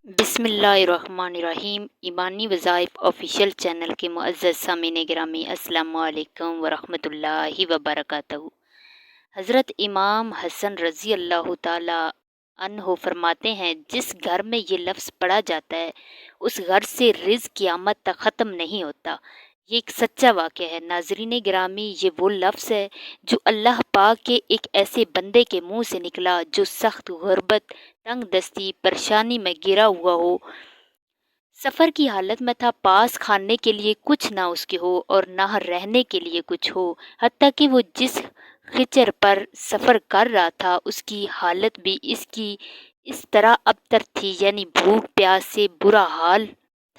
بسم اللہ الرحمن الرحیم۔ ایمانی وظائف آفیشیل چینل کے معزز سامعین گرامی، السلام علیکم ورحمۃ اللہ وبرکاتہ۔ حضرت امام حسن رضی اللہ تعالی عنہ فرماتے ہیں، جس گھر میں یہ لفظ پڑھا جاتا ہے اس گھر سے رزق قیامت تک ختم نہیں ہوتا۔ یہ ایک سچا واقعہ ہے۔ ناظرین گرامی، یہ وہ لفظ ہے جو اللہ پاک کے ایک ایسے بندے کے منہ سے نکلا جو سخت غربت، تنگ دستی، پریشانی میں گرا ہوا ہو، سفر کی حالت میں تھا، پاس کھانے کے لیے کچھ نہ اس کے ہو اور نہ رہنے کے لیے کچھ ہو، حتیٰ کہ وہ جس خچر پر سفر کر رہا تھا اس کی حالت بھی اس طرح ابتر تھی، یعنی بھوک پیاس سے برا حال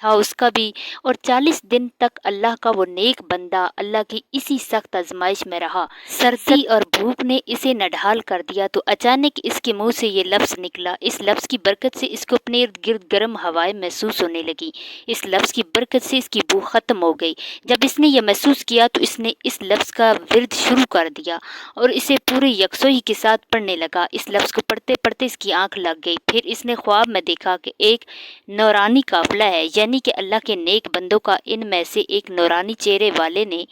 تھا اس کا بھی۔ اور 40 دن تک اللہ کا وہ نیک بندہ اللہ کی اسی سخت آزمائش میں رہا۔ سردی اور بھوک نے اسے نڈھال کر دیا تو اچانک اس کے منہ سے یہ لفظ نکلا۔ اس لفظ کی برکت سے اس کو اپنے ارد گرد گرم ہوائیں محسوس ہونے لگی۔ اس لفظ کی برکت سے اس کی بھوک ختم ہو گئی۔ جب اس نے یہ محسوس کیا تو اس نے اس لفظ کا ورد شروع کر دیا اور اسے پوری یکسوئی کے ساتھ پڑھنے لگا۔ اس لفظ کو پڑھتے پڑھتے اس کی آنکھ لگ گئی۔ پھر اس نے خواب میں دیکھا کہ ایک نورانی قافلہ ہے، یعنی کہ اللہ کے نیک بندوں کا۔ ان میں سے ایک نورانی چہرے والے نے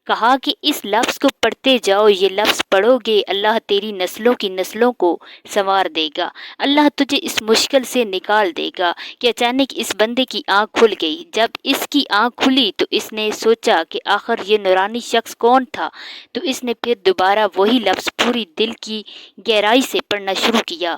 کہا کہ اس لفظ کو پڑھتے جاؤ، یہ لفظ پڑھو گے اللہ تیری نسلوں کی نسلوں کو سنوار دے گا، اللہ تجھے اس مشکل سے نکال دے گا۔ کہ اچانک اس بندے کی آنکھ کھل گئی۔ جب اس کی آنکھ کھلی تو اس نے سوچا کہ آخر یہ نورانی شخص کون تھا، تو اس نے پھر دوبارہ وہی لفظ پوری دل کی گہرائی سے پڑھنا شروع کیا۔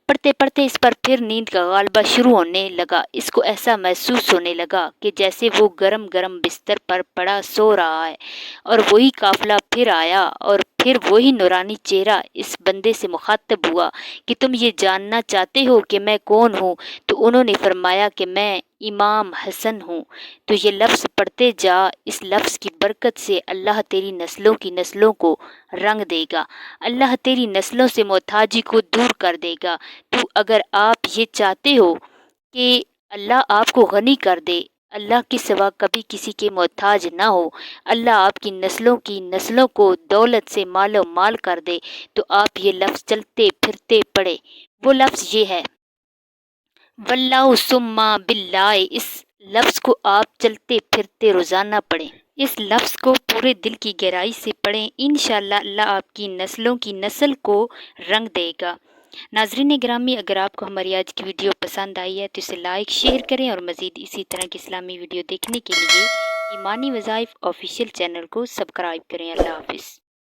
پڑھتے پڑھتے اس پر پھر نیند کا غالبہ شروع ہونے لگا۔ اس کو ایسا محسوس ہونے لگا کہ جیسے وہ گرم گرم بستر پر پڑا سو رہا ہے، اور وہی قافلہ پھر آیا اور پھر وہی نورانی چہرہ اس بندے سے مخاطب ہوا کہ تم یہ جاننا چاہتے ہو کہ میں کون ہوں؟ تو انہوں نے فرمایا کہ میں امام حسن ہوں۔ تو یہ لفظ پڑھتے جا، اس لفظ کی برکت سے اللہ تیری نسلوں کی نسلوں کو رنگ دے گا، اللہ تیری نسلوں سے محتاجی کو دور کر دے گا۔ تو اگر آپ یہ چاہتے ہو کہ اللہ آپ کو غنی کر دے، اللہ کے سوا کبھی کسی کے محتاج نہ ہو، اللہ آپ کی نسلوں کو دولت سے مال و مال کر دے، تو آپ یہ لفظ چلتے پھرتے پڑھے۔ وہ لفظ یہ ہے، واللہ ثم باللہ۔ اس لفظ کو آپ چلتے پھرتے روزانہ پڑھیں۔ اس لفظ کو پورے دل کی گہرائی سے پڑھیں، انشاءاللہ اللہ آپ کی نسلوں کی نسل کو رنگ دے گا۔ ناظرین گرامی، اگر آپ کو ہماری آج کی ویڈیو پسند آئی ہے تو اسے لائک شیئر کریں، اور مزید اسی طرح کی اسلامی ویڈیو دیکھنے کے لیے ایمانی وظائف آفیشیل چینل کو سبسکرائب کریں۔ اللہ حافظ۔